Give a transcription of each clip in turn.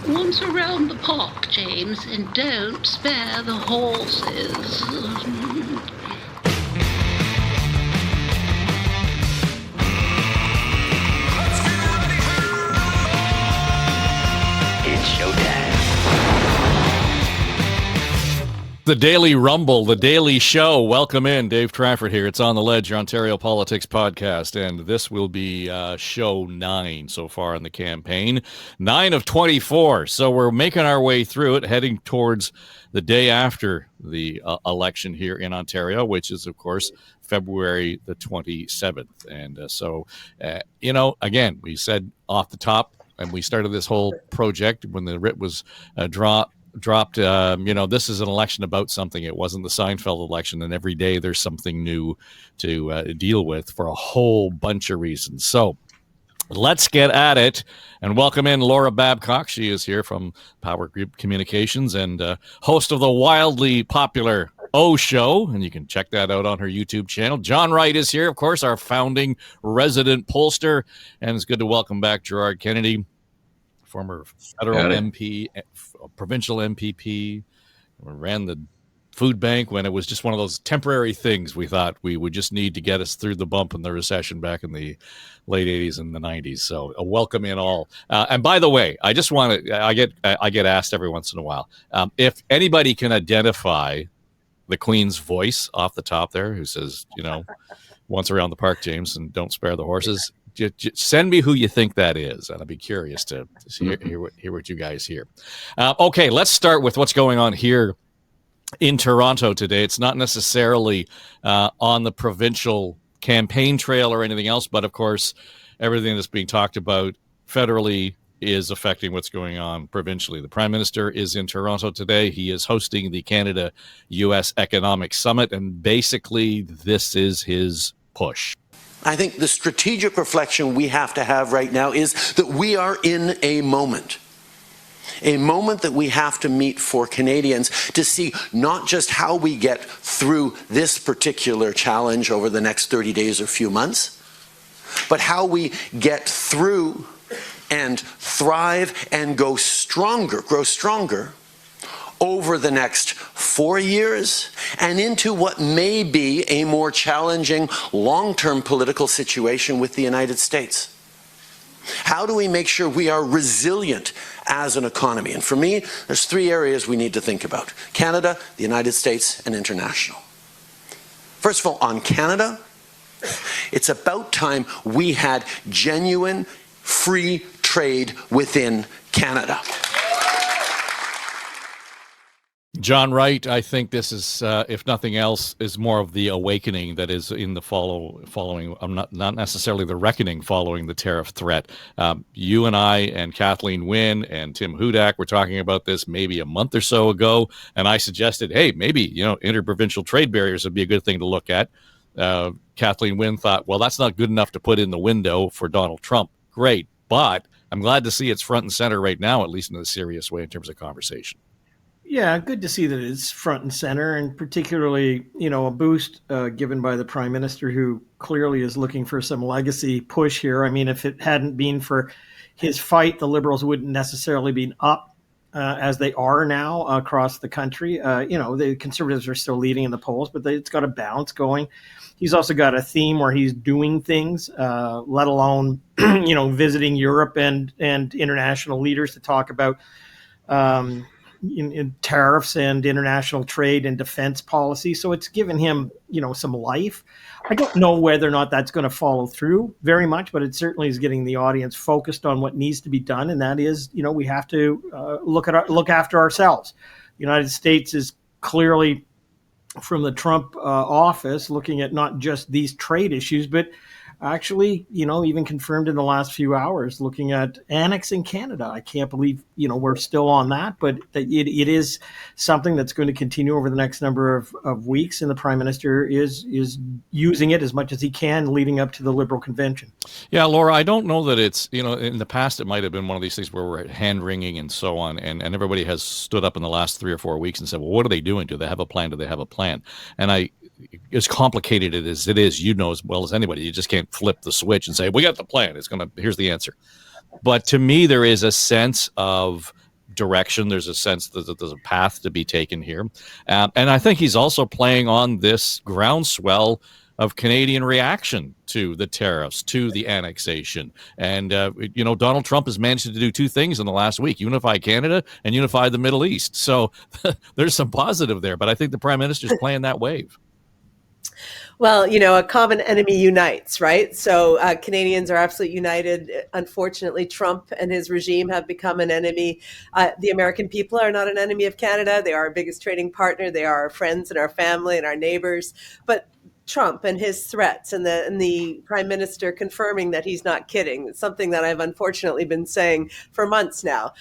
Once around the park, James, and don't spare the horses. It's showtime. The Daily Rumble, the Daily Show. Welcome in. Dave Trafford here. It's On the Ledge, your Ontario Politics podcast, and this will be show 9 so far in the campaign. 9 of 24. So we're making our way through it, heading towards the day after the election here in Ontario, which is, of course, February the 27th. And again, we said off the top, and we started this whole project when the writ was dropped, this is an election about something. It wasn't the Seinfeld election, and every day there's something new to deal with for a whole bunch of reasons. So let's get at it and welcome in Laura Babcock. She is here from Power Group Communications and host of the wildly popular O Show, and you can check that out on her YouTube channel. John Wright is here, of course, our founding resident pollster, and it's good to welcome back Gerard Kennedy, former federal MP, provincial MPP, ran the food bank when it was just one of those temporary things we thought we would just need to get us through the bump in the recession back in the late 80s and the 90s. So a welcome in all. And by the way, I just want to, I get asked every once in a while, if anybody can identify the Queen's voice off the top there, who says, once around the park, James, and don't spare the horses. Just send me who you think that is, and I'll be curious to hear what you guys hear. Okay, let's start with what's going on here in Toronto today. It's not necessarily on the provincial campaign trail or anything else, but of course, everything that's being talked about federally is affecting what's going on provincially. The Prime Minister is in Toronto today. He is hosting the Canada-U.S. Economic Summit, and basically this is his push. I think the strategic reflection we have to have right now is that we are in a moment that we have to meet for Canadians to see not just how we get through this particular challenge over the next 30 days or few months, but how we get through and thrive and grow stronger over the next 4 years and into what may be a more challenging long-term political situation with the United States. How do we make sure we are resilient as an economy? And for me, there's 3 areas we need to think about: Canada, the United States, and international. First of all, on Canada, it's about time we had genuine free trade within Canada. John Wright, I think this is, if nothing else, is more of the awakening that is in the following. Not necessarily the reckoning following the tariff threat. You and I and Kathleen Wynne and Tim Hudak were talking about this maybe a month or so ago, and I suggested, hey, maybe interprovincial trade barriers would be a good thing to look at. Kathleen Wynne thought, well, that's not good enough to put in the window for Donald Trump. Great, but I'm glad to see it's front and center right now, at least in a serious way in terms of conversation. Yeah, good to see that it's front and center, and particularly, a boost given by the Prime Minister, who clearly is looking for some legacy push here. I mean, if it hadn't been for his fight, the Liberals wouldn't necessarily be up as they are now across the country. The Conservatives are still leading in the polls, but it's got a balance going. He's also got a theme where he's doing things, let alone, visiting Europe and international leaders to talk about in tariffs and international trade and defense policy. So it's given him, some life. I don't know whether or not that's going to follow through very much, but it certainly is getting the audience focused on what needs to be done. And that is, we have to look after ourselves. The United States is clearly, from the Trump office, looking at not just these trade issues, but actually, even confirmed in the last few hours, looking at annexing Canada. I can't believe, we're still on that, but it is something that's going to continue over the next number of weeks. And the Prime Minister is using it as much as he can leading up to the Liberal convention. Yeah, Laura, I don't know that it's, in the past, it might have been one of these things where we're hand-wringing and so on. And everybody has stood up in the last 3 or 4 weeks and said, well, what are they doing? Do they have a plan? Do they have a plan? And as complicated as it is, as well as anybody, you just can't flip the switch and say, we got the plan. Here's the answer. But to me, there is a sense of direction. There's a sense that there's a path to be taken here. And I think he's also playing on this groundswell of Canadian reaction to the tariffs, to the annexation. And, Donald Trump has managed to do two things in the last week: unify Canada and unify the Middle East. So there's some positive there. But I think the Prime Minister's playing that wave. Well, a common enemy unites, right? So Canadians are absolutely united. Unfortunately, Trump and his regime have become an enemy. The American people are not an enemy of Canada. They are our biggest trading partner. They are our friends and our family and our neighbors. But Trump and his threats and the Prime Minister confirming that he's not kidding. It's something that I've unfortunately been saying for months now.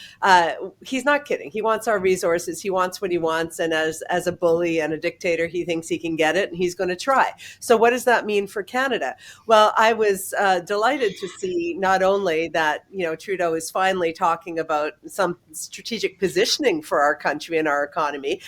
He's not kidding. He wants our resources. He wants what he wants. And as a bully and a dictator, he thinks he can get it, and he's going to try. So what does that mean for Canada? Well, I was delighted to see not only that, Trudeau is finally talking about some strategic positioning for our country and our economy.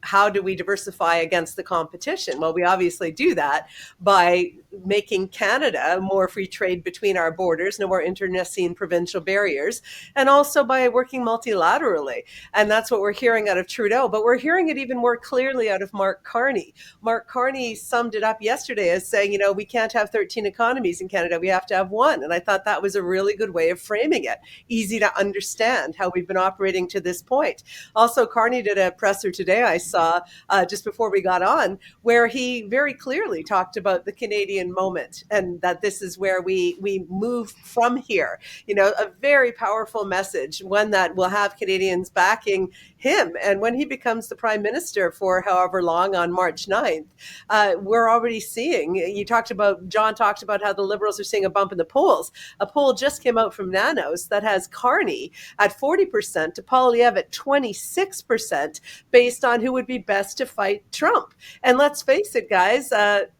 How do we diversify against the competition? Well, we obviously do that by making Canada more free trade between our borders, no more internecine provincial barriers, and also by working multilaterally. And that's what we're hearing out of Trudeau, but we're hearing it even more clearly out of Mark Carney. Mark Carney summed it up yesterday as saying, we can't have 13 economies in Canada, we have to have one. And I thought that was a really good way of framing it. Easy to understand how we've been operating to this point. Also, Carney did a presser today, I saw just before we got on, where he very clearly talked about the Canadian moment and that this is where we move from here. A very powerful message, one that will have Canadians backing him. And when he becomes the Prime Minister for however long on March 9th, we're already seeing, John talked about how the Liberals are seeing a bump in the polls. A poll just came out from Nanos that has Carney at 40%, to Poilievre at 26%, based on who would be best to fight Trump. And let's face it, guys,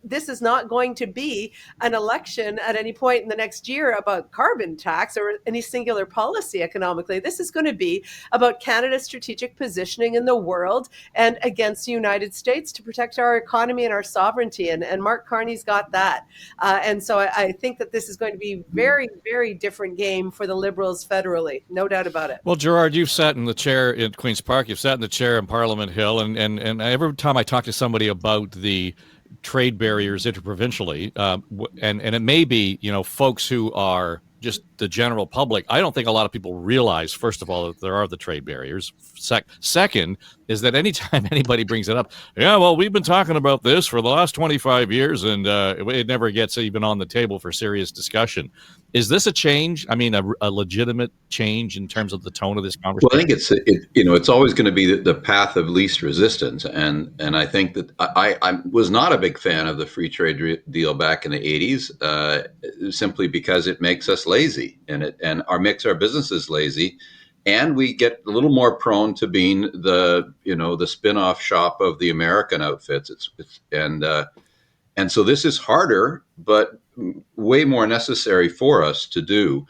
this is not going to be an election at any point in the next year about carbon tax or any singular policy economically. This is going to be about Canada's strategic positioning in the world and against the United States to protect our economy and our sovereignty. And Mark Carney's got that. And so I think that this is going to be very, very different game for the Liberals federally. No doubt about it. Well, Gerard, you've sat in the chair in Queen's Park. You've sat in the chair in Parliament Hill. And every time I talk to somebody about the trade barriers interprovincially, and it may be, folks who are just the general public. I don't think a lot of people realize, first of all, that there are the trade barriers. Second is that anytime anybody brings it up, we've been talking about this for the last 25 years, and it never gets even on the table for serious discussion. Is this a change? I mean, a legitimate change in terms of the tone of this conversation? Well, I think it's always going to be the path of least resistance, and I think that I was not a big fan of the free trade deal back in the 80s, simply because it makes us lazy and makes our businesses lazy, and we get a little more prone to being the spin-off shop of the American outfits. And so this is harder, but way more necessary for us to do.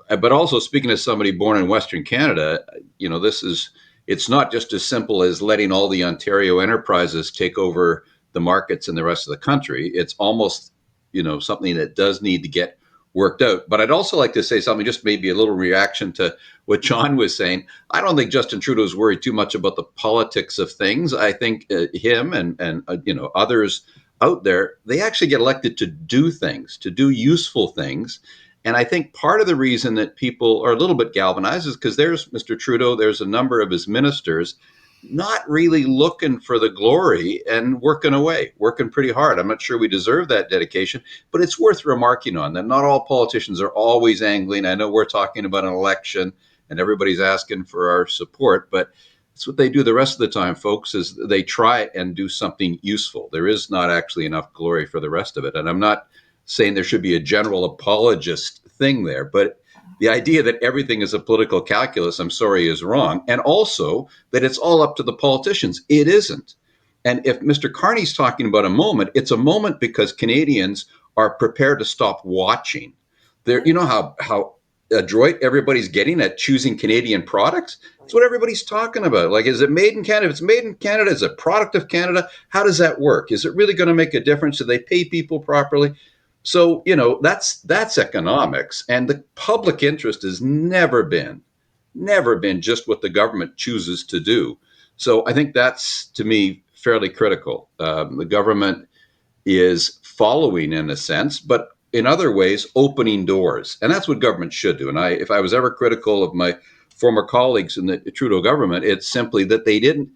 But also, speaking as somebody born in Western Canada, it's not just as simple as letting all the Ontario enterprises take over the markets in the rest of the country. It's almost, something that does need to get worked out. But I'd also like to say something, just maybe a little reaction to what John was saying. I don't think Justin Trudeau's worried too much about the politics of things. I think him and others out there, they actually get elected to do things, to do useful things. And I think part of the reason that people are a little bit galvanized is because there's Mr. Trudeau, there's a number of his ministers not really looking for the glory and working pretty hard. I'm not sure we deserve that dedication, but it's worth remarking on that not all politicians are always angling. I know we're talking about an election and everybody's asking for our support, but it's what they do the rest of the time, folks, is they try and do something useful. There is not actually enough glory for the rest of it. And I'm not saying there should be a general apologist thing there, but the idea that everything is a political calculus, I'm sorry, is wrong. And also that it's all up to the politicians. It isn't. And if Mr. Carney's talking about a moment, it's a moment because Canadians are prepared to stop watching. You know how adroit everybody's getting at choosing Canadian products? That's what everybody's talking about. Like, is it made in Canada? If it's made in Canada, is it a product of Canada? How does that work? Is it really going to make a difference? Do they pay people properly? So, that's economics. And the public interest has never been just what the government chooses to do. So I think that's, to me, fairly critical. The government is following in a sense, but in other ways, opening doors. And that's what government should do. And if I was ever critical of my former colleagues in the Trudeau government, it's simply that they didn't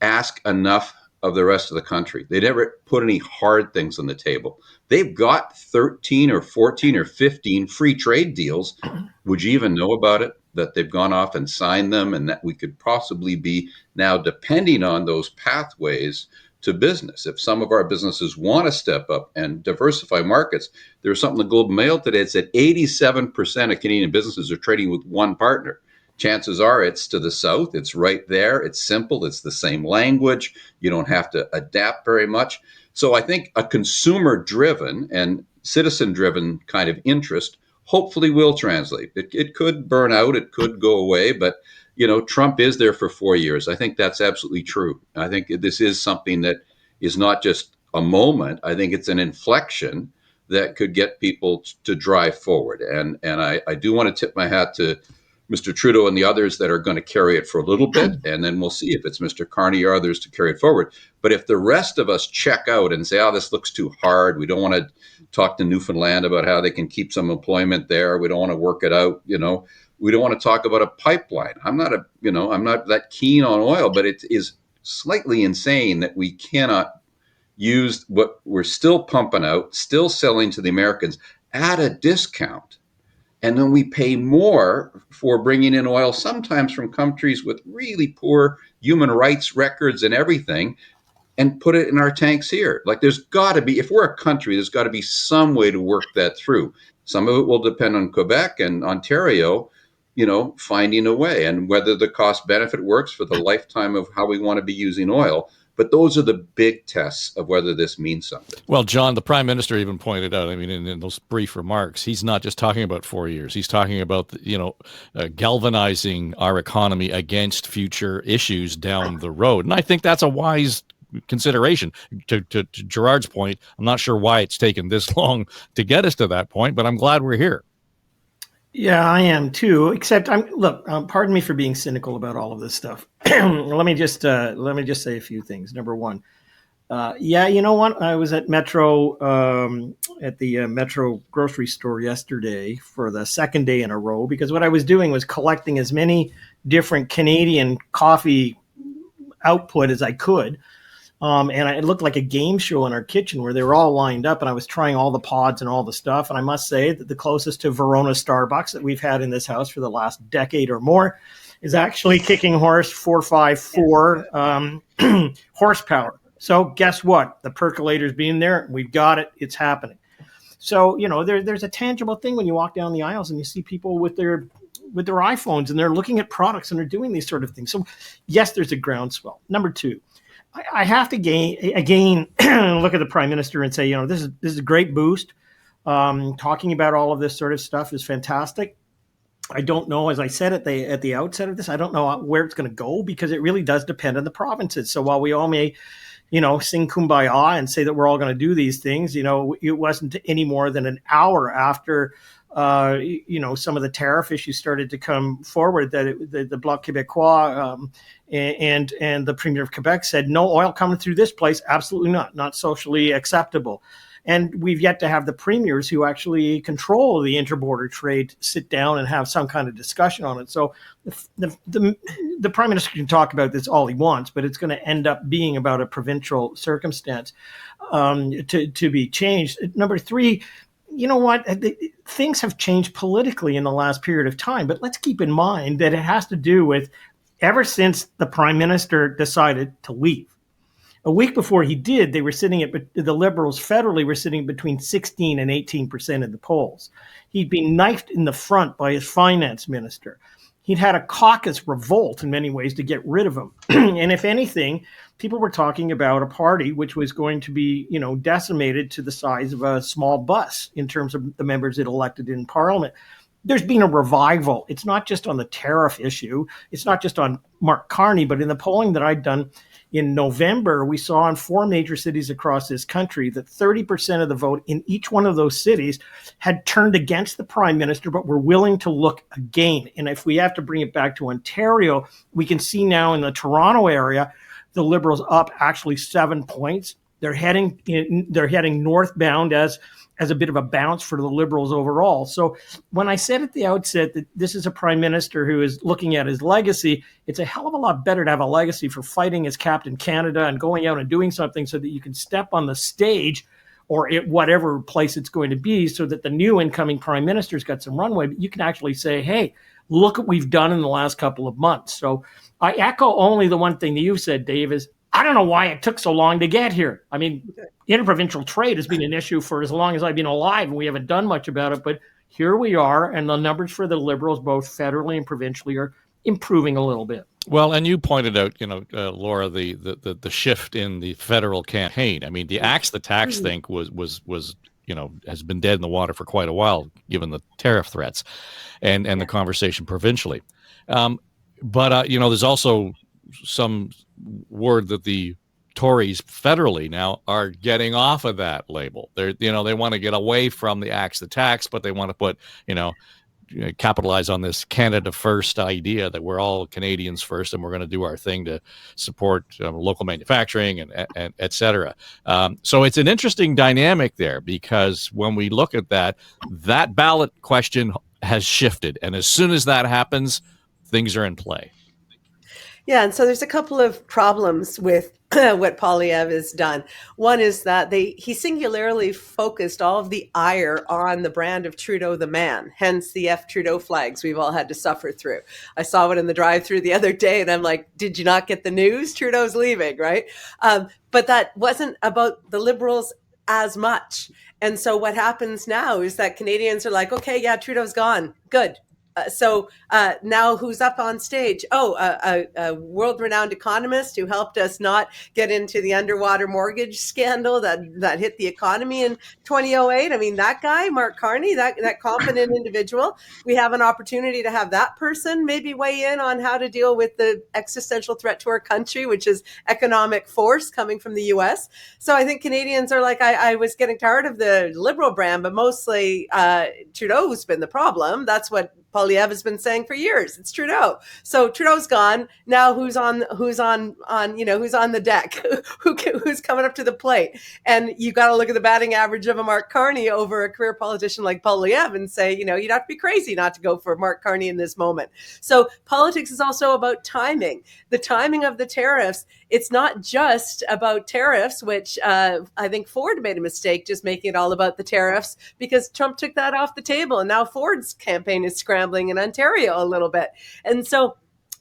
ask enough of the rest of the country. They never put any hard things on the table. They've got 13 or 14 or 15 free trade deals. Would you even know about it? That they've gone off and signed them, and that we could possibly be now depending on those pathways to business. If some of our businesses want to step up and diversify markets, there was something in the Globe and Mail today that said 87% of Canadian businesses are trading with one partner. Chances are it's to the south. It's right there. It's simple. It's the same language. You don't have to adapt very much. So I think a consumer-driven and citizen-driven kind of interest hopefully will translate. It could burn out. It could go away. But, Trump is there for 4 years. I think that's absolutely true. I think this is something that is not just a moment. I think it's an inflection that could get people to drive forward. And I do want to tip my hat to Mr. Trudeau and the others that are going to carry it for a little bit, and then we'll see if it's Mr. Carney or others to carry it forward. But if the rest of us check out and say, this looks too hard, we don't want to talk to Newfoundland about how they can keep some employment there, we don't want to work it out, we don't want to talk about a pipeline. I'm not that keen on oil, but it is slightly insane that we cannot use what we're still pumping out, still selling to the Americans at a discount. And then we pay more for bringing in oil, sometimes from countries with really poor human rights records and everything, and put it in our tanks here. Like, there's got to be, if we're a country, there's got to be some way to work that through. Some of it will depend on Quebec and Ontario, finding a way, and whether the cost benefit works for the lifetime of how we want to be using oil. But those are the big tests of whether this means something. Well, John, the Prime Minister even pointed out, in those brief remarks, he's not just talking about 4 years. He's talking about, galvanizing our economy against future issues down the road. And I think that's a wise consideration. To Gerard's point, I'm not sure why it's taken this long to get us to that point, but I'm glad we're here. Yeah, I am too. Except, pardon me for being cynical about all of this stuff. Let me just say a few things. Number one, you know what? I was at Metro at the Metro grocery store yesterday for the second day in a row, because what I was doing was collecting as many different Canadian coffee output as I could. And it looked like a game show in our kitchen where they were all lined up, and I was trying all the pods and all the stuff. And I must say that the closest to Verona Starbucks that we've had in this house for the last decade or more is actually Kicking Horse 454 horsepower. So guess what? The percolator's being there. We've got it. It's happening. So, there's a tangible thing when you walk down the aisles and you see people with their iPhones and they're looking at products and they're doing these sort of things. So yes, there's a groundswell. Number two, I have to again look at the Prime Minister and say, this is a great boost. Talking about all of this sort of stuff is fantastic. I don't know, as I said at the outset of this, I don't know where it's going to go, because it really does depend on the provinces. So while we all may, sing Kumbaya and say that we're all going to do these things, it wasn't any more than an hour after some of the tariff issues started to come forward that the Bloc Québécois and the Premier of Quebec said, no oil coming through this place, absolutely not socially acceptable. And we've yet to have the premiers who actually control the interborder trade sit down and have some kind of discussion on it. So the Prime Minister can talk about this all he wants, but it's going to end up being about a provincial circumstance to be changed. Number three, you know what? Things have changed politically in the last period of time, but let's keep in mind that it has to do with ever since the Prime Minister decided to leave. A week before he did, they were sitting the Liberals federally were sitting between 16 and 18% in the polls. He'd been knifed in the front by his finance minister. He'd had a caucus revolt in many ways to get rid of him. And if anything, people were talking about a party which was going to be, decimated to the size of a small bus in terms of the members it elected in Parliament. there's been a revival. It's not just on the tariff issue. It's not just on Mark Carney, but in the polling that I'd done in November, we saw in 4 major cities across this country that 30% of the vote in each one of those cities had turned against the prime minister, but were willing to look again. And if we have to bring it back to Ontario, we can see now in the Toronto area, the Liberals up actually 7 points. They're heading northbound as a bit of a bounce for the Liberals overall. So when I said at the outset that this is a prime minister who is looking at his legacy, it's a hell of a lot better to have a legacy for fighting as Captain Canada and going out and doing something so that you can step on the stage or at whatever place it's going to be so that the new incoming prime minister's got some runway. But you can actually say, hey, look what we've done in the last couple of months. So I echo only the one thing that you said, Dave, is I don't know why it took so long to get here. I mean, interprovincial trade has been an issue for as long as I've been alive, and we haven't done much about it. But here we are, and the numbers for the Liberals, both federally and provincially, are improving a little bit. Well, and you pointed out, Laura, the shift in the federal campaign. I mean, the axe the tax thing was has been dead in the water for quite a while, given the tariff threats and the conversation provincially. But there's also some word that the Tories federally now are getting off of that label. They want to get away from the axe the tax, but they want to put, capitalize on this Canada first idea that we're all Canadians first and we're going to do our thing to support local manufacturing and et cetera. So it's an interesting dynamic there, because when we look at that ballot question has shifted. And as soon as that happens, things are in play. Yeah, and so there's a couple of problems with what Poilievre has done. One is that he singularly focused all of the ire on the brand of Trudeau the man, hence the F Trudeau flags we've all had to suffer through. I saw it in the drive-through the other day, and I'm like, did you not get the news? Trudeau's leaving, right? But that wasn't about the Liberals as much. And so what happens now is that Canadians are like, okay, yeah, Trudeau's gone. Good. So now who's up on stage? A world-renowned economist who helped us not get into the underwater mortgage scandal that hit the economy in 2008. I mean, that guy, Mark Carney, that confident individual. We have an opportunity to have that person maybe weigh in on how to deal with the existential threat to our country, which is economic force coming from the U.S. So I think Canadians are like, I was getting tired of the Liberal brand, but mostly Trudeau's been the problem. That's what Poilievre has been saying for years. It's Trudeau. So Trudeau's gone. Now who's on the deck? Who's coming up to the plate? And you got to look at the batting average of a Mark Carney over a career politician like Poilievre and say, you'd have to be crazy not to go for Mark Carney in this moment. So politics is also about timing. The timing of the tariffs. It's not just about tariffs, which I think Ford made a mistake just making it all about the tariffs, because Trump took that off the table, and now Ford's campaign is scrambling in Ontario a little bit. And so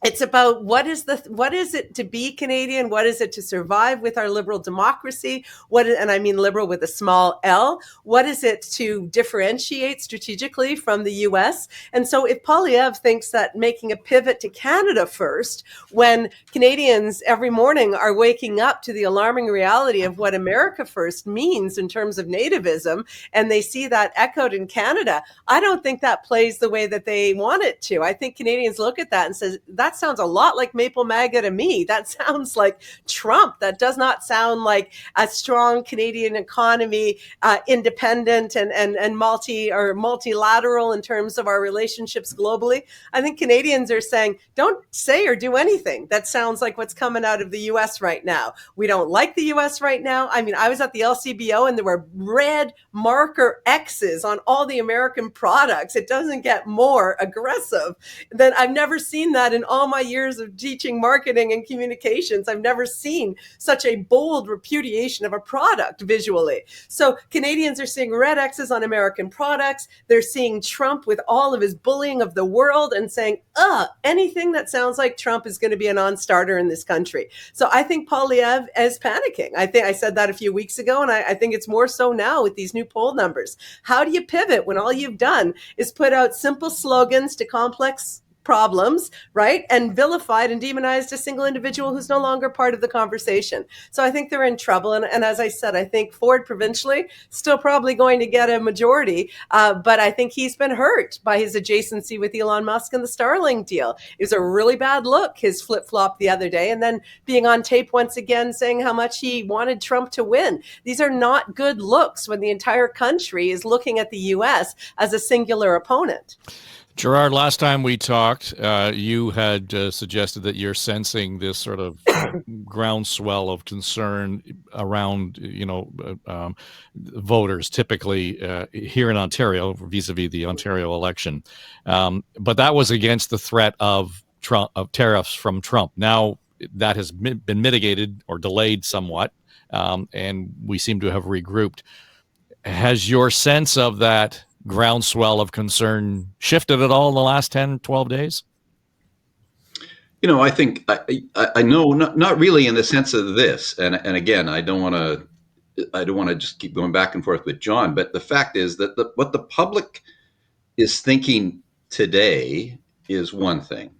it's about what is it to be Canadian? What is it to survive with our liberal democracy? And I mean liberal with a small L. What is it to differentiate strategically from the U.S.? And so if Poilievre thinks that making a pivot to Canada first, when Canadians every morning are waking up to the alarming reality of what America first means in terms of nativism, and they see that echoed in Canada, I don't think that plays the way that they want it to. I think Canadians look at that and says, that sounds a lot like Maple MAGA to me. That sounds like Trump. That does not sound like a strong Canadian economy, independent and multilateral in terms of our relationships globally. I think Canadians are saying, don't say or do anything that sounds like what's coming out of the U.S. right now. We don't like the U.S. right now. I mean, I was at the LCBO and there were red marker X's on all the American products. It doesn't get more aggressive than I've never seen that in all my years of teaching marketing and communications. I've never seen such a bold repudiation of a product visually. So Canadians are seeing red X's on American products. They're seeing Trump with all of his bullying of the world and saying, anything that sounds like Trump is going to be a non-starter in this country. So I think Poilievre is panicking. I think I said that a few weeks ago, and I think it's more so now with these new poll numbers. How do you pivot when all you've done is put out simple slogans to complex problems, right? And vilified and demonized a single individual who's no longer part of the conversation. So I think they're in trouble. And as I said, I think Ford provincially still probably going to get a majority. But I think he's been hurt by his adjacency with Elon Musk and the Starlink deal. It was a really bad look, his flip-flop the other day, and then being on tape once again saying how much he wanted Trump to win. These are not good looks when the entire country is looking at the U.S. as a singular opponent. Gerard, last time we talked, you had suggested that you're sensing this sort of groundswell of concern around, voters, typically here in Ontario, vis-a-vis the Ontario election. But that was against the threat of tariffs from Trump. Now that has been mitigated or delayed somewhat, and we seem to have regrouped. Has your sense of that groundswell of concern shifted at all in the last 10, 12 days? I think I know not really in the sense of this, and again, I don't want to just keep going back and forth with John, but the fact is that what the public is thinking today is one thing,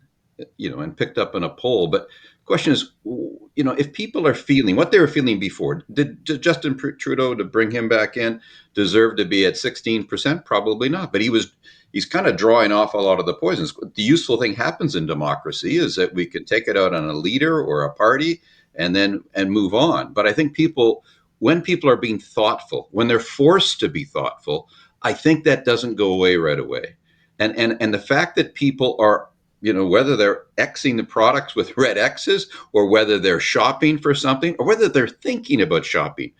and picked up in a poll. But the question is, if people are feeling what they were feeling before, did Justin Trudeau, to bring him back in, deserve to be at 16%? Probably not. But he's kind of drawing off a lot of the poisons. The useful thing happens in democracy is that we can take it out on a leader or a party and move on. But I think when people are being thoughtful, when they're forced to be thoughtful, I think that doesn't go away right away. And the fact that people are, whether they're Xing the products with red X's or whether they're shopping for something or whether they're thinking about shopping,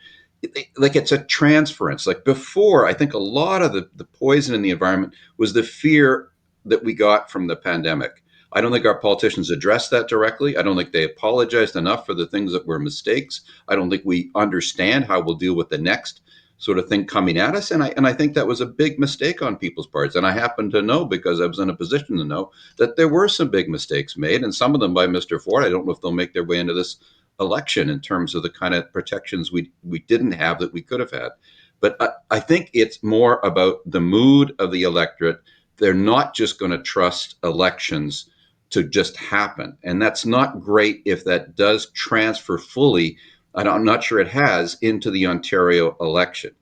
like it's a transference. Like before, I think a lot of the poison in the environment was the fear that we got from the pandemic. I don't think our politicians addressed that directly. I don't think they apologized enough for the things that were mistakes. I don't think we understand how we'll deal with the next sort of thing coming at us. And I think that was a big mistake on people's parts. And I happen to know, because I was in a position to know, that there were some big mistakes made, and some of them by Mr. Ford. I don't know if they'll make their way into this election in terms of the kind of protections we didn't have that we could have had. But I think it's more about the mood of the electorate. They're not just going to trust elections to just happen. And that's not great if that does transfer fully. I'm not sure it has into the Ontario election.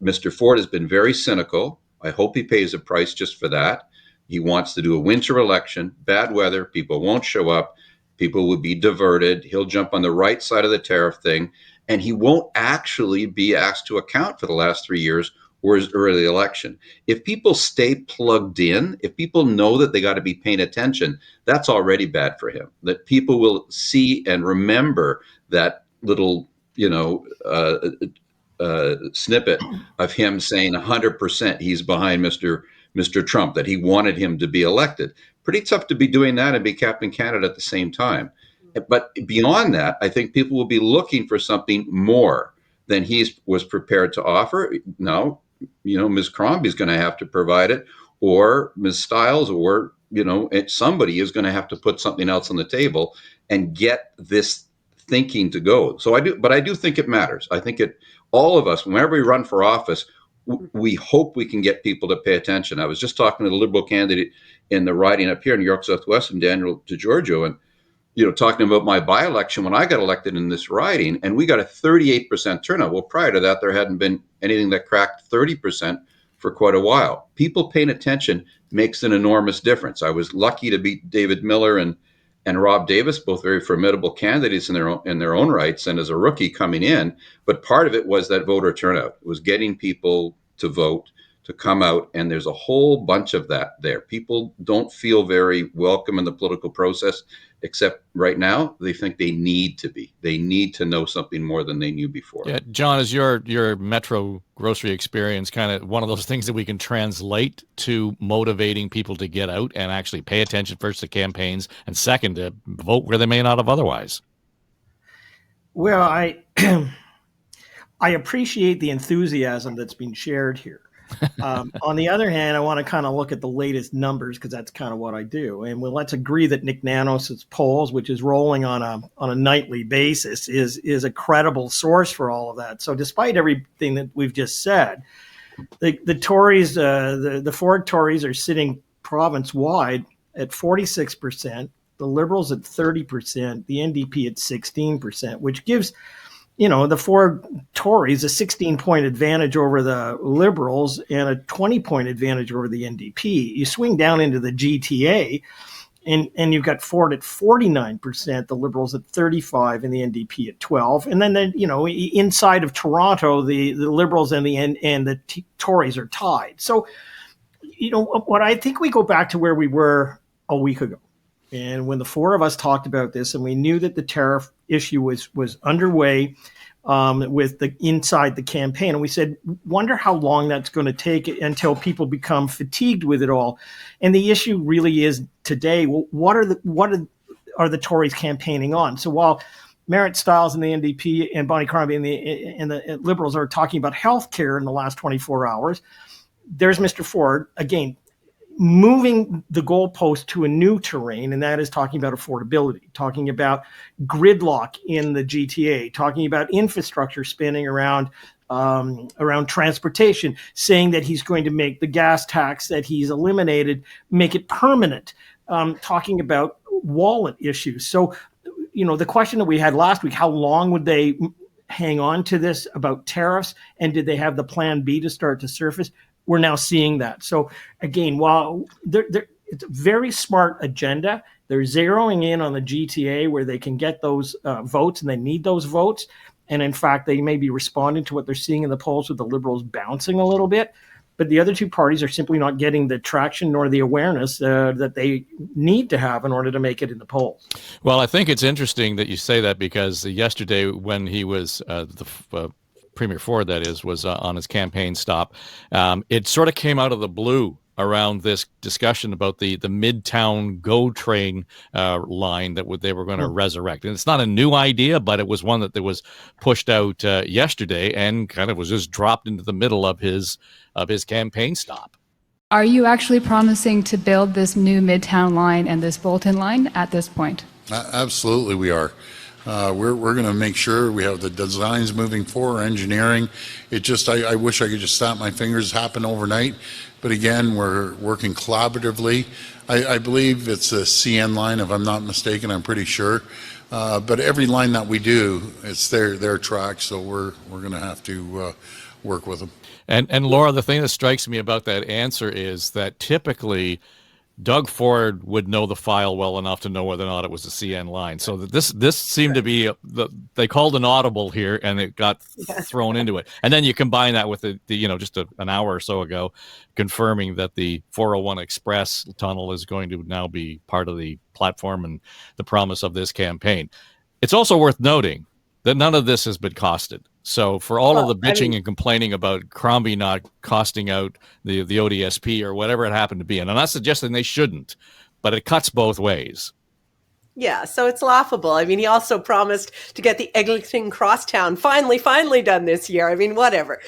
Mr. Ford has been very cynical. I hope he pays a price just for that. He wants to do a winter election, bad weather, people won't show up, people will be diverted. He'll jump on the right side of the tariff thing, and he won't actually be asked to account for the last 3 years or his early election. If people stay plugged in, if people know that they got to be paying attention, that's already bad for him. That people will see and remember that little, snippet of him saying 100% he's behind Mr. Trump, that he wanted him to be elected. Pretty tough to be doing that and be Captain Canada at the same time. But beyond that, I think people will be looking for something more than he was prepared to offer. Now, Ms. Crombie is going to have to provide it, or Ms. Stiles, or, somebody is going to have to put something else on the table and get this thinking to go. So I do think it matters. I think all of us, whenever we run for office, we hope we can get people to pay attention. I was just talking to the Liberal candidate in the riding up here in York Southwest, and Daniel DeGiorgio, and talking about my by-election when I got elected in this riding, and we got a 38% turnout. Well, prior to that, there hadn't been anything that cracked 30% for quite a while. People paying attention makes an enormous difference. I was lucky to beat David Miller and Rob Davis, both very formidable candidates in their own rights, and as a rookie coming in. But part of it was that voter turnout. It was getting people to vote, to come out, and there's a whole bunch of that there. People don't feel very welcome in the political process, except right now they think they need to be. They need to know something more than they knew before. Yeah, John, is your Metro grocery experience kind of one of those things that we can translate to motivating people to get out and actually pay attention, first to campaigns, and second to vote where they may not have otherwise? Well, I appreciate the enthusiasm that's been shared here. On the other hand, I want to kind of look at the latest numbers, because that's kind of what I do. And let's agree that Nick Nanos' polls, which is rolling on a nightly basis, is a credible source for all of that. So despite everything that we've just said, the Tories, the Ford Tories, are sitting province-wide at 46%, the Liberals at 30%, the NDP at 16%, which gives, the four Tories a 16-point advantage over the Liberals and a 20-point advantage over the NDP. You swing down into the GTA, and you've got Ford at 49%, the Liberals at 35%, and the NDP at 12%. And then, inside of Toronto, the Liberals and the Tories are tied. So, what I think we go back to where we were a week ago. And when the four of us talked about this, and we knew that the tariff issue was underway with inside the campaign, and we said, wonder how long that's going to take until people become fatigued with it all. And the issue really is today, well, what are the Tories campaigning on? So while Merritt Stiles and the NDP and Bonnie Crombie and the Liberals are talking about healthcare in the last 24 hours, there's Mr. Ford again, moving the goalpost to a new terrain, and that is talking about affordability, talking about gridlock in the GTA, talking about infrastructure spending around transportation, saying that he's going to make the gas tax that he's eliminated, make it permanent, talking about wallet issues. So, the question that we had last week, how long would they hang on to this about tariffs, and did they have the plan B to start to surface? We're now seeing that. So again, while it's a very smart agenda, they're zeroing in on the GTA where they can get those votes, and they need those votes. And in fact, they may be responding to what they're seeing in the polls with the Liberals bouncing a little bit. But the other two parties are simply not getting the traction nor the awareness that they need to have in order to make it in the polls. Well, I think it's interesting that you say that, because yesterday when he was Premier Ford, that is, was on his campaign stop, it sort of came out of the blue around this discussion about the Midtown GO train line that they were going to resurrect. And it's not a new idea, but it was one that was pushed out yesterday and kind of was just dropped into the middle of his campaign stop. Are you actually promising to build this new Midtown line and this Bolton line at this point? Absolutely, we are. We're going to make sure we have the designs moving forward, engineering. I wish I could just snap my fingers, happen overnight. But again, we're working collaboratively. I believe it's a CN line, if I'm not mistaken, I'm pretty sure. But every line that we do, it's their track, so we're going to have to work with them. And Laura, the thing that strikes me about that answer is that typically Doug Ford would know the file well enough to know whether or not it was a CN line. So this seemed to be they called an audible here, and it got thrown into it. And then you combine that with the just an hour or so ago, confirming that the 401 Express tunnel is going to now be part of the platform and the promise of this campaign. It's also worth noting that none of this has been costed. So for all of the bitching and complaining about Crombie not costing out the ODSP or whatever it happened to be, and I'm not suggesting they shouldn't, but it cuts both ways. Yeah, so it's laughable. I mean, he also promised to get the Eglinton Crosstown finally done this year. I mean, whatever.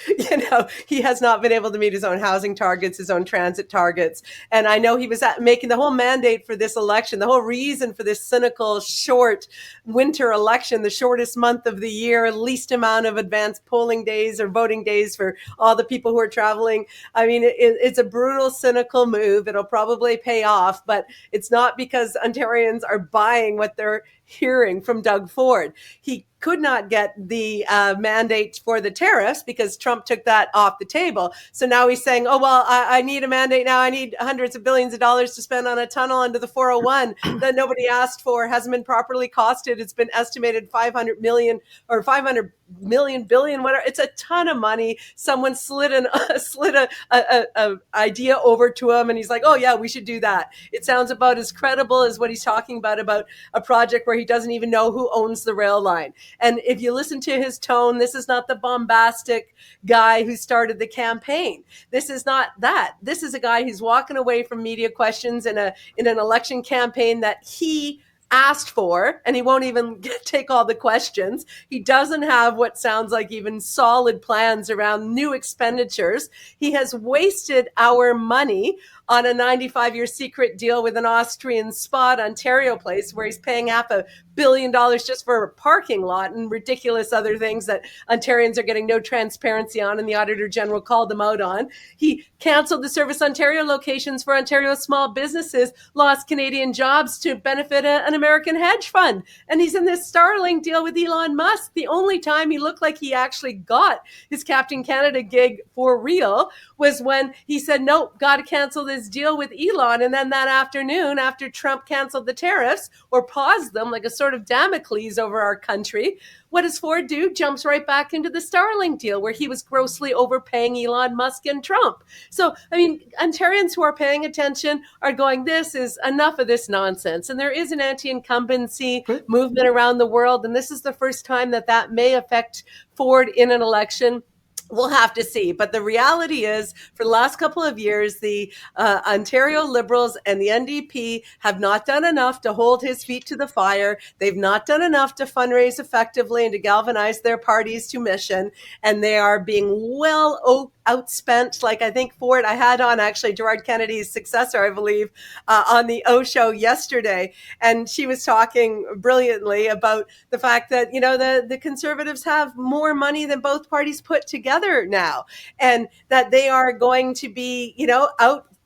He has not been able to meet his own housing targets, his own transit targets. And I know he was making the whole mandate for this election, the whole reason for this cynical, short winter election, the shortest month of the year, least amount of advanced polling days or voting days for all the people who are traveling. I mean, it's a brutal, cynical move. It'll probably pay off, but it's not because Ontarians are buying what they're hearing from Doug Ford. He could not get the mandate for the tariffs because Trump took that off the table. So now he's saying, oh, well, I need a mandate now. I need hundreds of billions of dollars to spend on a tunnel under the 401 that nobody asked for, hasn't been properly costed. It's been estimated 500 million or 500 million billion, whatever. It's a ton of money. Someone slid a idea over to him, and he's like, oh yeah, we should do that. It sounds about as credible as what he's talking about a project where he doesn't even know who owns the rail line. And if you listen to his tone, this is not the bombastic guy who started the campaign. This is not that. This is a guy who's walking away from media questions in an election campaign that he asked for, and he won't even take all the questions. He doesn't have what sounds like even solid plans around new expenditures. He has wasted our money on a 95-year secret deal with an Austrian spot Ontario place where he's paying $500 million just for a parking lot and ridiculous other things that Ontarians are getting no transparency on, and the Auditor General called them out on. He canceled the Service Ontario locations for Ontario's small businesses, lost Canadian jobs to benefit an American hedge fund. And he's in this Starlink deal with Elon Musk. The only time he looked like he actually got his Captain Canada gig for real was when he said, nope, got to cancel this deal with Elon. And then that afternoon, after Trump canceled the tariffs or paused them like a sort of Damocles over our country, what does Ford do? Jumps right back into the Starlink deal where he was grossly overpaying Elon Musk and Trump. So, I mean, Ontarians who are paying attention are going, this is enough of this nonsense. And there is an anti-incumbency movement around the world. And this is the first time that may affect Ford in an election. We'll have to see. But the reality is, for the last couple of years, the Ontario Liberals and the NDP have not done enough to hold his feet to the fire. They've not done enough to fundraise effectively and to galvanize their parties to mission. And they are being well outspent. Like I think Ford, I had on actually Gerard Kennedy's successor, I believe, on the O Show yesterday. And she was talking brilliantly about the fact that, you know, the Conservatives have more money than both parties put together now, and that they are going to be, you know,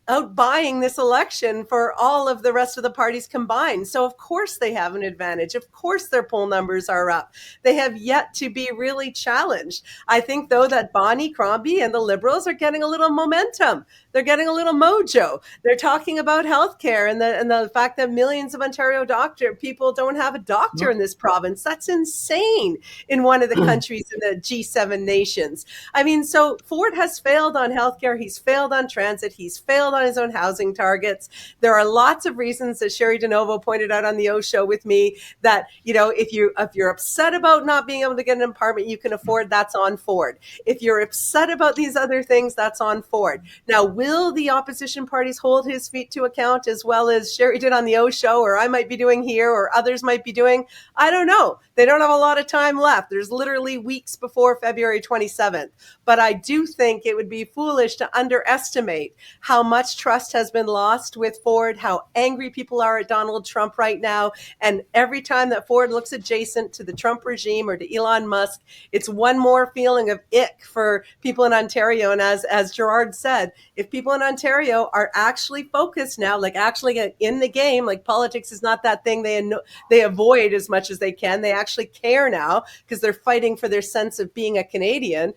outbuying this election for all of the rest of the parties combined. So of course they have an advantage. Of course their poll numbers are up. They have yet to be really challenged. I think though that Bonnie, Crombie and the Liberals are getting a little momentum. They're getting a little mojo. They're talking about healthcare and the fact that millions of Ontario people don't have a doctor in this province. That's insane in one of the countries in the G7 nations. I mean, so Ford has failed on healthcare. He's failed on transit. He's failed on his own housing targets. There are lots of reasons, as Sherry DeNovo pointed out on the O Show with me, that, you know, if you're upset about not being able to get an apartment you can afford, that's on Ford. If you're upset about these other things, that's on Ford. Now, will the opposition parties hold his feet to account as well as Sherry did on the O Show, or I might be doing here, or others might be doing? I don't know. They don't have a lot of time left. There's literally weeks before February 27th. But I do think it would be foolish to underestimate how much trust has been lost with Ford, how angry people are at Donald Trump right now. And every time that Ford looks adjacent to the Trump regime or to Elon Musk, it's one more feeling of ick for people in Ontario. And as Gerard said, if people in Ontario are actually focused now, like actually in the game, like politics is not that thing they avoid as much as they can. They actually care now because they're fighting for their sense of being a Canadian.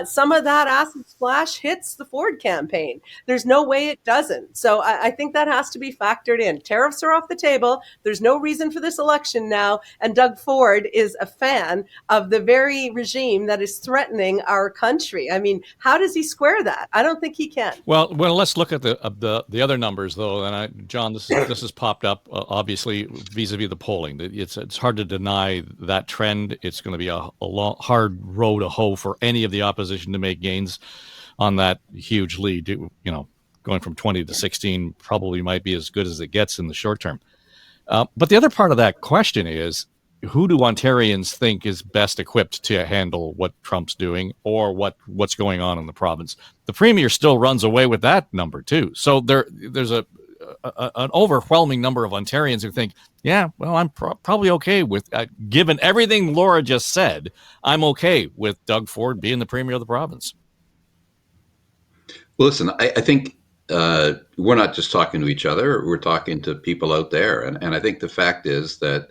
Some of that acid splash hits the Ford campaign. There's no way it doesn't. So I think that has to be factored in. Tariffs are off the table. There's no reason for this election now. And Doug Ford is a fan of the very regime that is threatening our country. I mean, how does he square that? I don't think he can. Well, let's look at the other numbers, though. And John, this has popped up obviously vis-a-vis the polling. It's hard to deny that trend. It's going to be a hard row to hoe for any of the opposition to make gains on that huge lead. You know, going from 20 to 16 probably might be as good as it gets in the short term. But the other part of that question is, who do Ontarians think is best equipped to handle what Trump's doing or what's going on in the province? The premier still runs away with that number too. So there's an overwhelming number of Ontarians who think, yeah, well, I'm probably okay with, given everything Laura just said, I'm okay with Doug Ford being the premier of the province. Well, listen, I think we're not just talking to each other, we're talking to people out there. And I think the fact is that,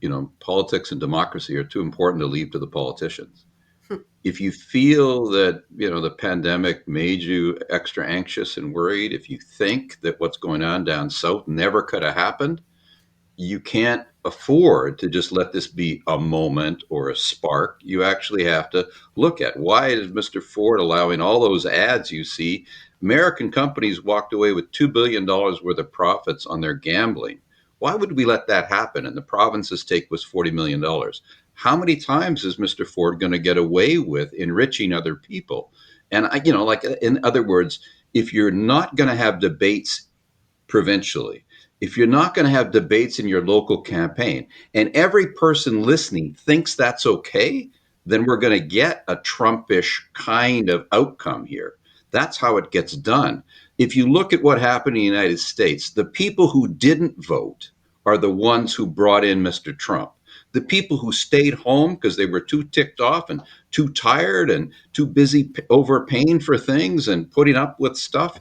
you know, politics and democracy are too important to leave to the politicians. If you feel that, you know, the pandemic made you extra anxious and worried, if you think that what's going on down south never could have happened, you can't afford to just let this be a moment or a spark. You actually have to look at, why is Mr. Ford allowing all those ads you see? American companies walked away with $2 billion worth of profits on their gambling. Why would we let that happen? And the province's take was $40 million. How many times is Mr. Ford going to get away with enriching other people? And, you know, like, in other words, if you're not going to have debates provincially, if you're not going to have debates in your local campaign, and every person listening thinks that's okay, then we're going to get a Trumpish kind of outcome here. That's how it gets done. If you look at what happened in the United States, the people who didn't vote are the ones who brought in Mr. Trump. The people who stayed home because they were too ticked off and too tired and too busy overpaying for things and putting up with stuff,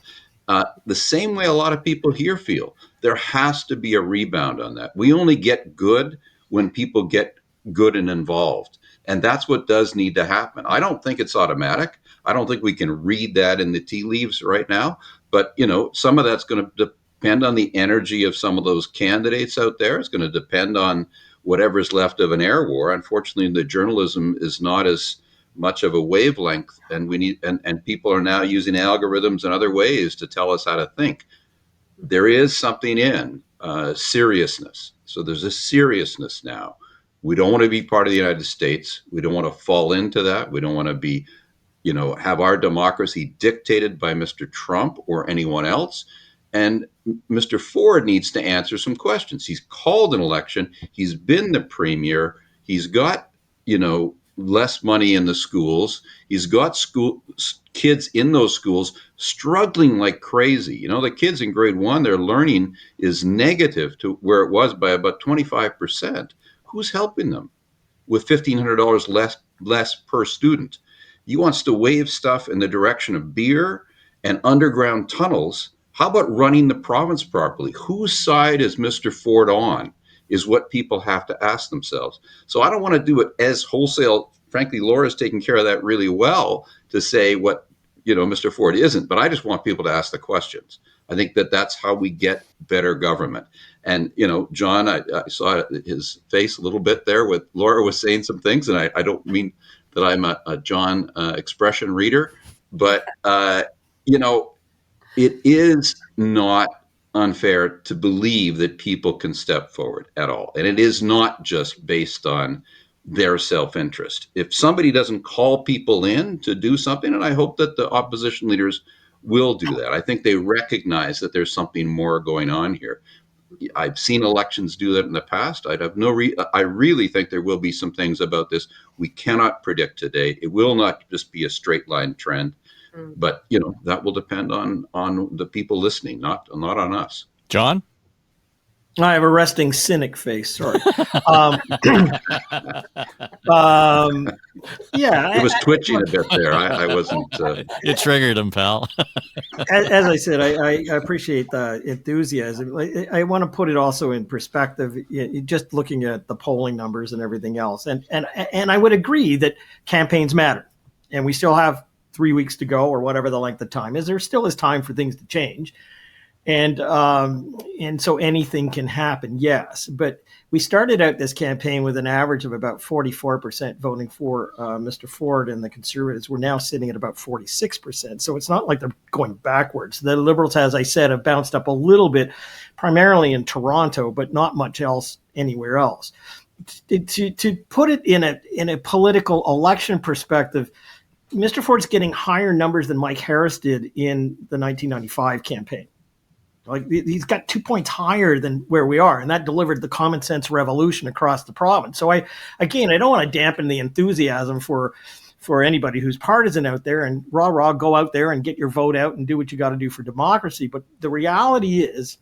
the same way a lot of people here feel. There has to be a rebound on that. We only get good when people get good and involved. And that's what does need to happen. I don't think it's automatic. I don't think we can read that in the tea leaves right now. But, some of that's going to depend on the energy of some of those candidates out there. It's going to depend on whatever's left of an air war. Unfortunately, the journalism is not as much of a wavelength, and we need and people are now using algorithms and other ways to tell us how to think. There is something in seriousness. So there's a seriousness now. We don't want to be part of the United States. We don't want to fall into that. We don't want to be, have our democracy dictated by Mr. Trump or anyone else. And Mr. Ford needs to answer some questions. He's called an election. He's been the premier. He's got, less money in the schools. He's got kids in those schools struggling like crazy. The kids in grade 1, their learning is negative to where it was by about 25%. Who's helping them with $1,500 less per student? He wants to wave stuff in the direction of beer and underground tunnels. How about running the province properly? Whose side is Mr. Ford on is what people have to ask themselves. So I don't want to do it as wholesale. Frankly, Laura's taking care of that really well to say what, Mr. Ford isn't. But I just want people to ask the questions. I think that's how we get better government. And, John, I saw his face a little bit there with Laura was saying some things. And I don't mean that I'm a John expression reader, but, it is not unfair to believe that people can step forward at all. And it is not just based on their self-interest. If somebody doesn't call people in to do something, and I hope that the opposition leaders will do that. I think they recognize that there's something more going on here. I've seen elections do that in the past. I really think there will be some things about this we cannot predict today. It will not just be a straight line trend. But, that will depend on the people listening, not on us. John? I have a resting cynic face. Sorry. Yeah. It was twitching a bit there. I wasn't. It triggered him, pal. As I said, I appreciate the enthusiasm. I want to put it also in perspective, just looking at the polling numbers and everything else. And I would agree that campaigns matter. And we still have 3 weeks to go or whatever the length of time is. There still is time for things to change. And so anything can happen, yes. But we started out this campaign with an average of about 44% voting for Mr. Ford, and the Conservatives were now sitting at about 46%. So it's not like they're going backwards. The Liberals, as I said, have bounced up a little bit, primarily in Toronto, but not much else anywhere else. To put it in a political election perspective, Mr. Ford's getting higher numbers than Mike Harris did in the 1995 campaign. Like, he's got 2 points higher than where we are, and that delivered the common sense revolution across the province. So I don't want to dampen the enthusiasm for anybody who's partisan out there, and rah, go out there and get your vote out and do what you got to do for democracy. But the reality is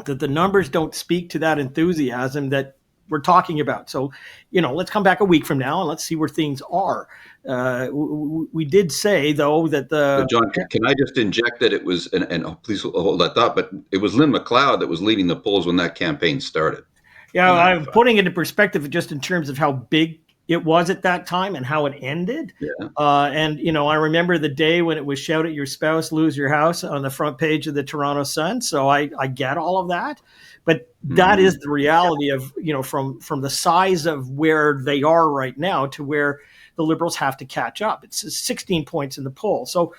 that the numbers don't speak to that enthusiasm that we're talking about. So, let's come back a week from now and let's see where things are. We did say, though, that John, can I just inject that it was, and please hold that thought, but it was Lynn McLeod that was leading the polls when that campaign started. Yeah, I'm putting it into perspective just in terms of how big it was at that time and how it ended. Yeah. I remember the day when it was shout at your spouse, lose your house on the front page of the Toronto Sun. So I get all of that. But that is the reality of, from the size of where they are right now to where the Liberals have to catch up. It's 16 points in the poll. So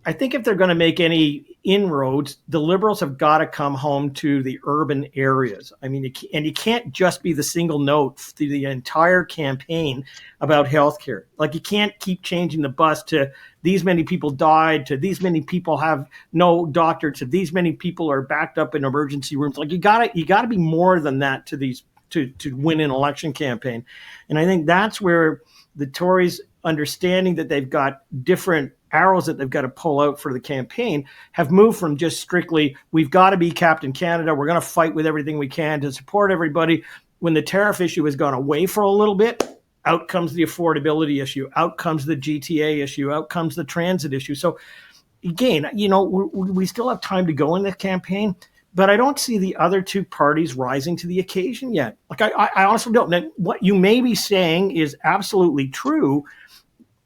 I think if they're going to make any inroads, the Liberals have got to come home to the urban areas. I mean, you can't just be the single note through the entire campaign about healthcare. Like, you can't keep changing the bus to these many people died, to these many people have no doctor, to these many people are backed up in emergency rooms. Like, you got to be more than that to win an election campaign. And I think that's where the Tories, understanding that they've got different arrows that they've got to pull out for the campaign have moved from just strictly, we've got to be Captain Canada, we're going to fight with everything we can to support everybody. When the tariff issue has gone away for a little bit, out comes the affordability issue, out comes the GTA issue, out comes the transit issue. So again, we still have time to go in the campaign, but I don't see the other two parties rising to the occasion yet. Like I honestly don't. Now, what you may be saying is absolutely true.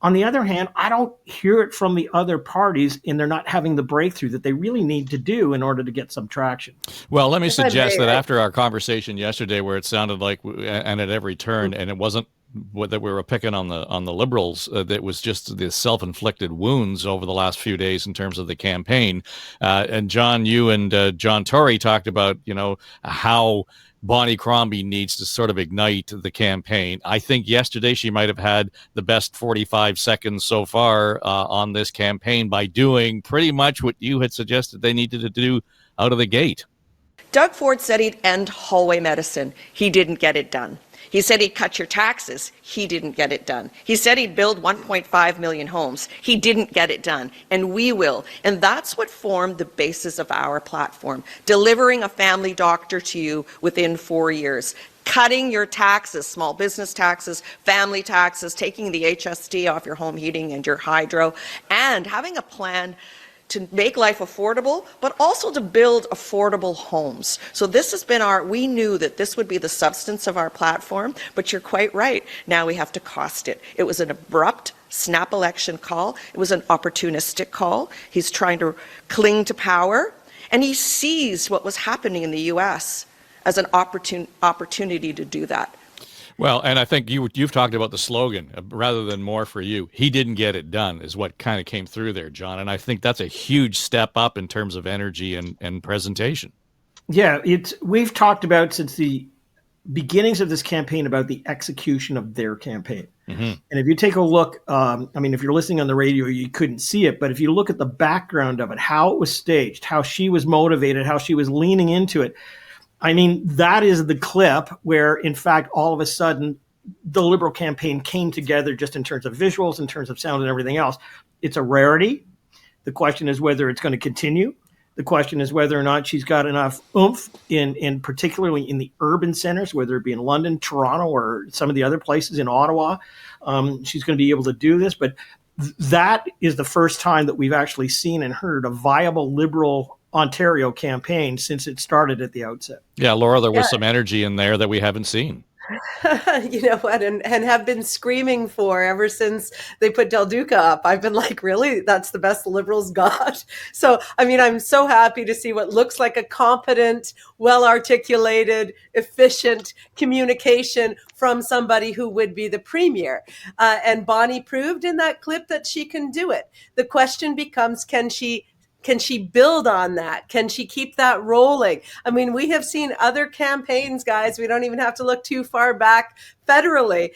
On the other hand, I don't hear it from the other parties, and they're not having the breakthrough that they really need to do in order to get some traction. Well, let me suggest that after our conversation yesterday, where it sounded like, and at every turn, and it wasn't that we were picking on the Liberals, that was just the self-inflicted wounds over the last few days in terms of the campaign. And John, you and John Tory talked about, how Bonnie Crombie needs to sort of ignite the campaign. I think yesterday she might have had the best 45 seconds so far on this campaign by doing pretty much what you had suggested they needed to do out of the gate. Doug Ford said he'd end hallway medicine. He didn't get it done. He said he'd cut your taxes. He didn't get it done. He said he'd build 1.5 million homes. He didn't get it done. And we will. And that's what formed the basis of our platform. Delivering a family doctor to you within 4 years. Cutting your taxes, small business taxes, family taxes, taking the HST off your home heating and your hydro, and having a plan to make life affordable, but also to build affordable homes. So this has been we knew that this would be the substance of our platform, but you're quite right. Now we have to cost it. It was an abrupt snap election call. It was an opportunistic call. He's trying to cling to power, and he sees what was happening in the US as an opportunity to do that. Well, and I think you've talked about the slogan, rather than more for you. He didn't get it done is what kind of came through there, John. And I think that's a huge step up in terms of energy and presentation. Yeah, we've talked about since the beginnings of this campaign about the execution of their campaign. Mm-hmm. And if you take a look, if you're listening on the radio, you couldn't see it, but if you look at the background of it, how it was staged, how she was motivated, how she was leaning into it, that is the clip where, in fact, all of a sudden, the Liberal campaign came together just in terms of visuals, in terms of sound and everything else. It's a rarity. The question is whether it's going to continue. The question is whether or not she's got enough oomph in particularly in the urban centers, whether it be in London, Toronto, or some of the other places in Ottawa. She's going to be able to do this. But that is the first time that we've actually seen and heard a viable Liberal Ontario campaign since it started at the outset. Yeah, Laura, there was some energy in there that we haven't seen. You know what, and have been screaming for ever since they put Del Duca up. I've been like, really? That's the best the Liberals got? So, I'm so happy to see what looks like a competent, well-articulated, efficient communication from somebody who would be the premier. And Bonnie proved in that clip that she can do it. The question becomes, can she build on that? Can she keep that rolling? We have seen other campaigns, guys. We don't even have to look too far back federally,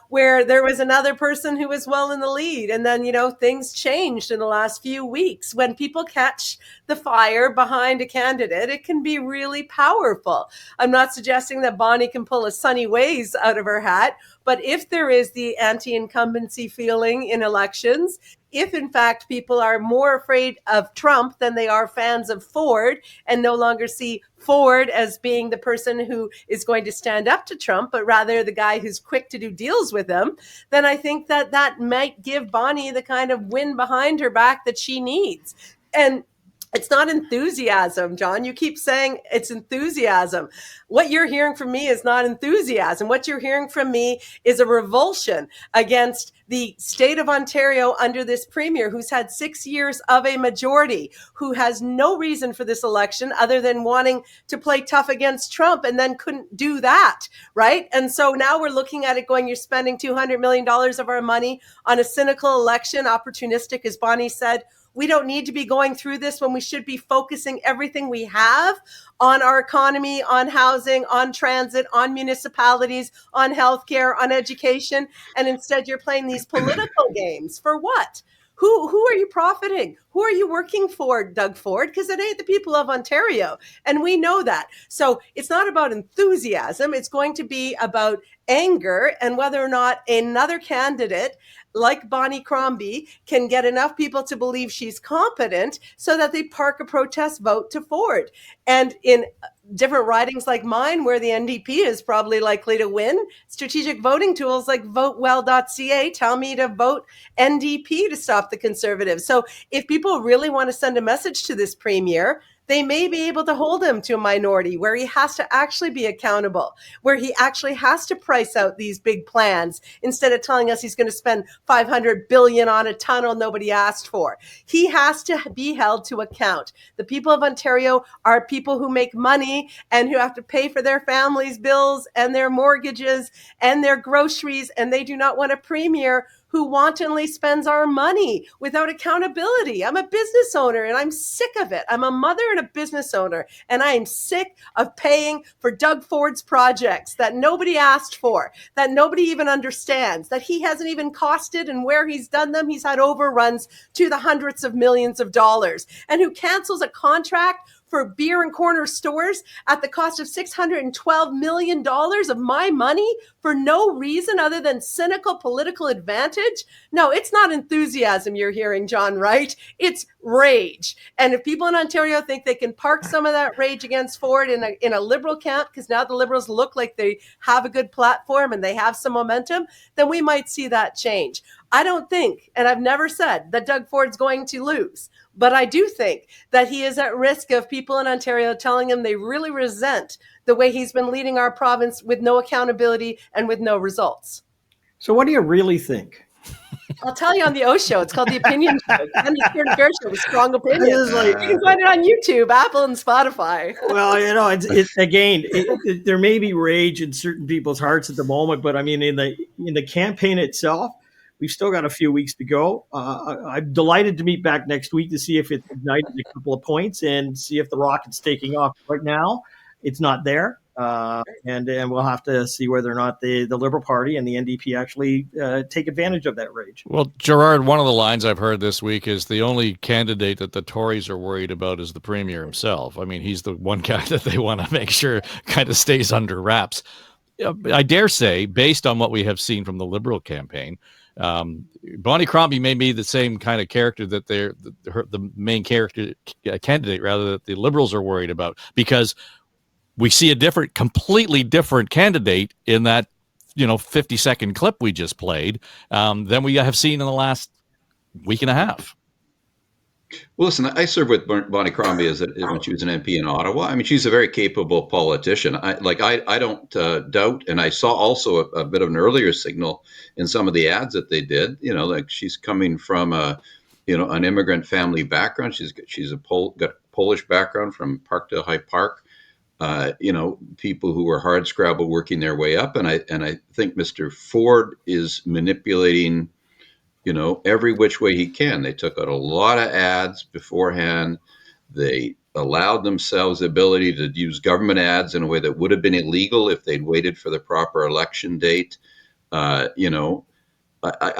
where there was another person who was well in the lead. And then, things changed in the last few weeks. When people catch the fire behind a candidate, it can be really powerful. I'm not suggesting that Bonnie can pull a Sunny Ways out of her hat, but if there is the anti-incumbency feeling in elections, if in fact people are more afraid of Trump than they are fans of Ford and no longer see Ford as being the person who is going to stand up to Trump, but rather the guy who's quick to do deals with him, then I think that might give Bonnie the kind of wind behind her back that she needs. And it's not enthusiasm, John. You keep saying it's enthusiasm. What you're hearing from me is not enthusiasm. What you're hearing from me is a revulsion against the state of Ontario under this premier who's had 6 years of a majority, who has no reason for this election other than wanting to play tough against Trump and then couldn't do that, right? And so now we're looking at it going, you're spending $200 million of our money on a cynical election, opportunistic, as Bonnie said. We don't need to be going through this when we should be focusing everything we have on our economy, on housing, on transit, on municipalities, on healthcare, on education. And instead you're playing these political games. For what? Who are you profiting? Who are you working for, Doug Ford? Because it ain't the people of Ontario. And we know that. So it's not about enthusiasm. It's going to be about anger and whether or not another candidate like Bonnie Crombie can get enough people to believe she's competent so that they park a protest vote to Ford. And in different ridings like mine, where the NDP is probably likely to win, strategic voting tools like votewell.ca tell me to vote NDP to stop the Conservatives. So if people really want to send a message to this premier, they may be able to hold him to a minority where he has to actually be accountable, where he actually has to price out these big plans instead of telling us he's going to spend $500 billion on a tunnel nobody asked for. He has to be held to account. The people of Ontario are people who make money and who have to pay for their families' bills and their mortgages and their groceries, and they do not want a premier who wantonly spends our money without accountability. I'm a business owner and I'm sick of it. I'm a mother and a business owner, and I am sick of paying for Doug Ford's projects that nobody asked for, that nobody even understands, that he hasn't even costed, and where he's done them, he's had overruns to the hundreds of millions of dollars, and who cancels a contract for beer and corner stores at the cost of $612 million of my money for no reason other than cynical political advantage. No, it's not enthusiasm you're hearing, John Wright. It's rage. And if people in Ontario think they can park some of that rage against Ford in a Liberal camp, because now the Liberals look like they have a good platform and they have some momentum, then we might see that change. I don't think, and I've never said that Doug Ford's going to lose, but I do think that he is at risk of people in Ontario telling him they really resent the way he's been leading our province with no accountability and with no results. So what do you really think? I'll tell you on the O Show. It's called The Opinion Show. And the Stern Fair Show with strong opinions. You can find it on YouTube, Apple, and Spotify. Well, there may be rage in certain people's hearts at the moment, but I mean, in the campaign itself, we've still got a few weeks to go. I'm delighted to meet back next week to see if it's ignited a couple of points and see if the rocket's taking off. Right now, it's not there. And we'll have to see whether or not the Liberal Party and the NDP actually take advantage of that rage. Well, Gerard, one of the lines I've heard this week is the only candidate that the Tories are worried about is the Premier himself. I mean, he's the one guy that they want to make sure kind of stays under wraps. I dare say, based on what we have seen from the Liberal campaign, Bonnie Crombie may be the same kind of character that the main character candidate, rather, that the Liberals are worried about, because we see a completely different candidate in that 50-second clip we just played than we have seen in the last week and a half. Well, listen, I served with Bonnie Crombie when she was an MP in Ottawa. I mean, she's a very capable politician. I don't doubt, and I saw also a bit of an earlier signal in some of the ads that they did. Like she's coming from an immigrant family background. She's got Polish background from Parkdale High Park. People who were hard scrabble working their way up, and I think Mr. Ford is manipulating every which way he can. They took out a lot of ads beforehand. They allowed themselves the ability to use government ads in a way that would have been illegal if they'd waited for the proper election date. I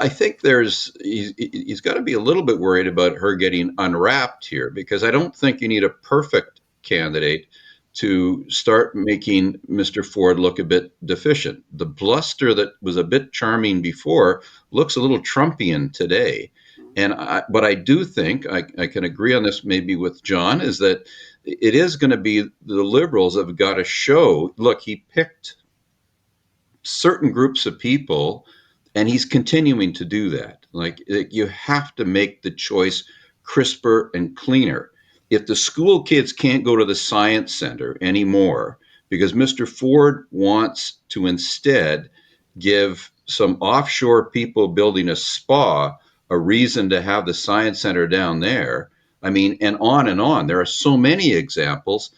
think he's got to be a little bit worried about her getting unwrapped here, because I don't think you need a perfect candidate to start making Mr. Ford look a bit deficient. The bluster that was a bit charming before looks a little Trumpian today. But I do think, I can agree on this maybe with John, is that it is going to be the Liberals have got to show, look, he picked certain groups of people and he's continuing to do that. Like, you have to make the choice crisper and cleaner. If the school kids can't go to the science center anymore because Mr. Ford wants to instead give some offshore people building a spa a reason to have the science center down there, I mean, and on and on. There are so many examples.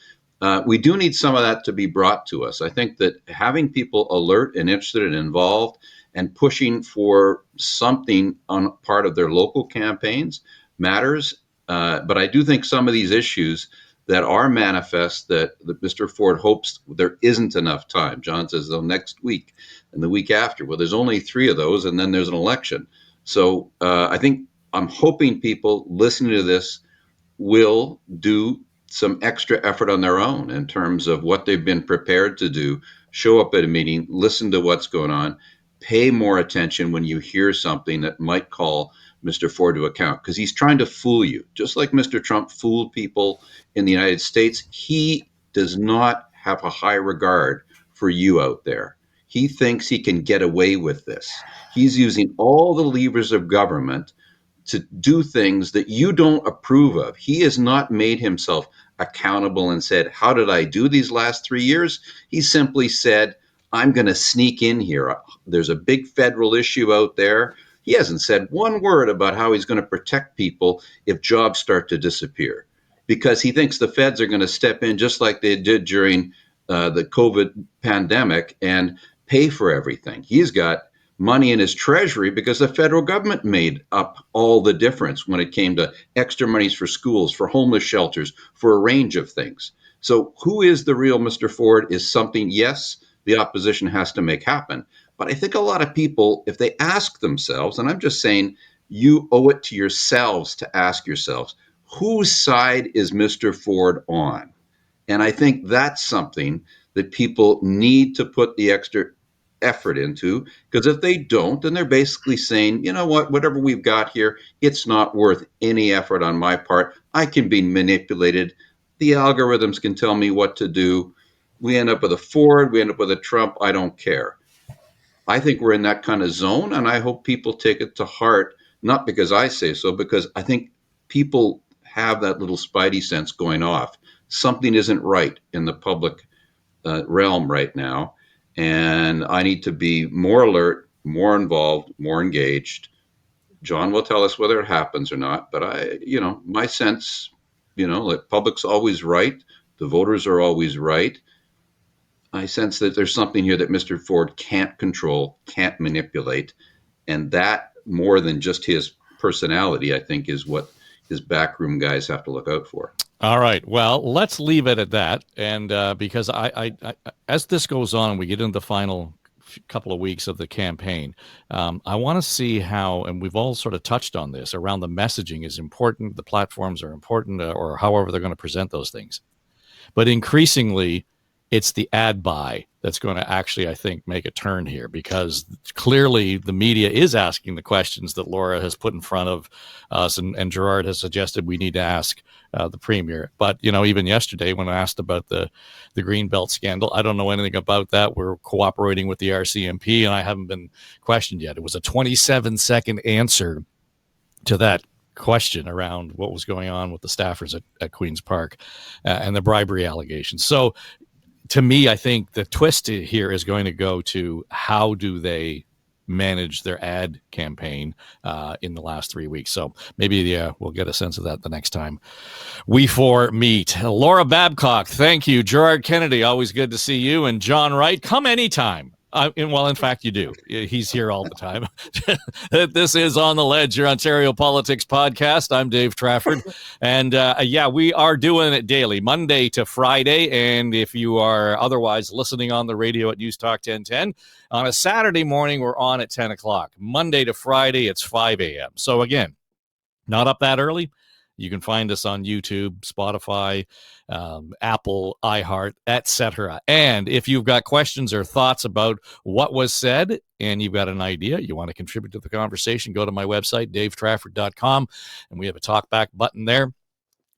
We do need some of that to be brought to us. I think that having people alert and interested and involved and pushing for something on part of their local campaigns matters. But I do think some of these issues that are manifest that Mr. Ford hopes there isn't enough time. John says, though, next week and the week after. Well, there's only 3 of those, and then there's an election. So I think I'm hoping people listening to this will do some extra effort on their own in terms of what they've been prepared to do. Show up at a meeting, listen to what's going on, pay more attention when you hear something that might call Mr. Ford to account, because he's trying to fool you. Just like Mr. Trump fooled people in the United States, he does not have a high regard for you out there. He thinks he can get away with this. He's using all the levers of government to do things that you don't approve of. He has not made himself accountable and said, how did I do these last 3 years? He simply said, I'm going to sneak in here. There's a big federal issue out there. He hasn't said one word about how he's going to protect people if jobs start to disappear, because he thinks the feds are going to step in just like they did during the COVID pandemic and pay for everything. He's got money in his treasury because the federal government made up all the difference when it came to extra monies for schools, for homeless shelters, for a range of things. So who is the real Mr. Ford is something, yes, the opposition has to make happen. But I think a lot of people, if they ask themselves, and I'm just saying, you owe it to yourselves to ask yourselves, whose side is Mr. Ford on? And I think that's something that people need to put the extra effort into, because if they don't, then they're basically saying, you know what, whatever we've got here, it's not worth any effort on my part. I can be manipulated. The algorithms can tell me what to do. We end up with a Ford, we end up with a Trump. I don't care. I think we're in that kind of zone, and I hope people take it to heart, not because I say so, because I think people have that little spidey sense going off. Something isn't right in the public realm right now. And I need to be more alert, more involved, more engaged. John will tell us whether it happens or not. But my sense, the public's always right. The voters are always right. I sense that there's something here that Mr. Ford can't control, can't manipulate. And that, more than just his personality, I think is what his backroom guys have to look out for. All right. Well, let's leave it at that. And because I as this goes on, we get into the final couple of weeks of the campaign, I want to see how, and we've all sort of touched on this, around the messaging is important, the platforms are important, or however they're going to present those things. But increasingly, it's the ad buy that's going to actually, I think, make a turn here, because clearly the media is asking the questions that Laura has put in front of us, and Gerard has suggested we need to ask the premier. But, even yesterday when I asked about the Greenbelt scandal, I don't know anything about that. We're cooperating with the RCMP, and I haven't been questioned yet. It was a 27-second answer to that question around what was going on with the staffers at Queen's Park and the bribery allegations. So, to me, I think the twist here is going to go to how do they manage their ad campaign in the last 3 weeks. So maybe we'll get a sense of that the next time we four meet. Laura Babcock, thank you. Gerard Kennedy, always good to see you. And John Wright, come anytime. In fact, you do. He's here all the time. This is On the Ledge, your Ontario Politics podcast. I'm Dave Trafford. And we are doing it daily, Monday to Friday. And if you are otherwise listening on the radio at News Talk 1010, on a Saturday morning, we're on at 10 o'clock. Monday to Friday, it's 5 a.m. So again, not up that early. You can find us on YouTube, Spotify, Apple, iHeart, etc. And if you've got questions or thoughts about what was said and you've got an idea, you want to contribute to the conversation, go to my website, davetrafford.com, and we have a talkback button there.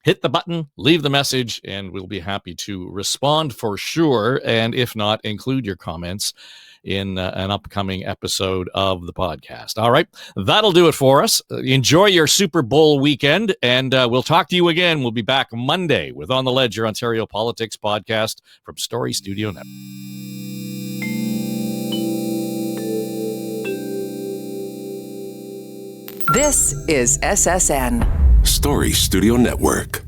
Hit the button, leave the message, and we'll be happy to respond for sure. And if not, include your comments in an upcoming episode of the podcast. All right, that'll do it for us. Enjoy your Super Bowl weekend, and we'll talk to you again. We'll be back Monday with On the Ledge, your Ontario Politics podcast from Story Studio Network. This is SSN. Story Studio Network.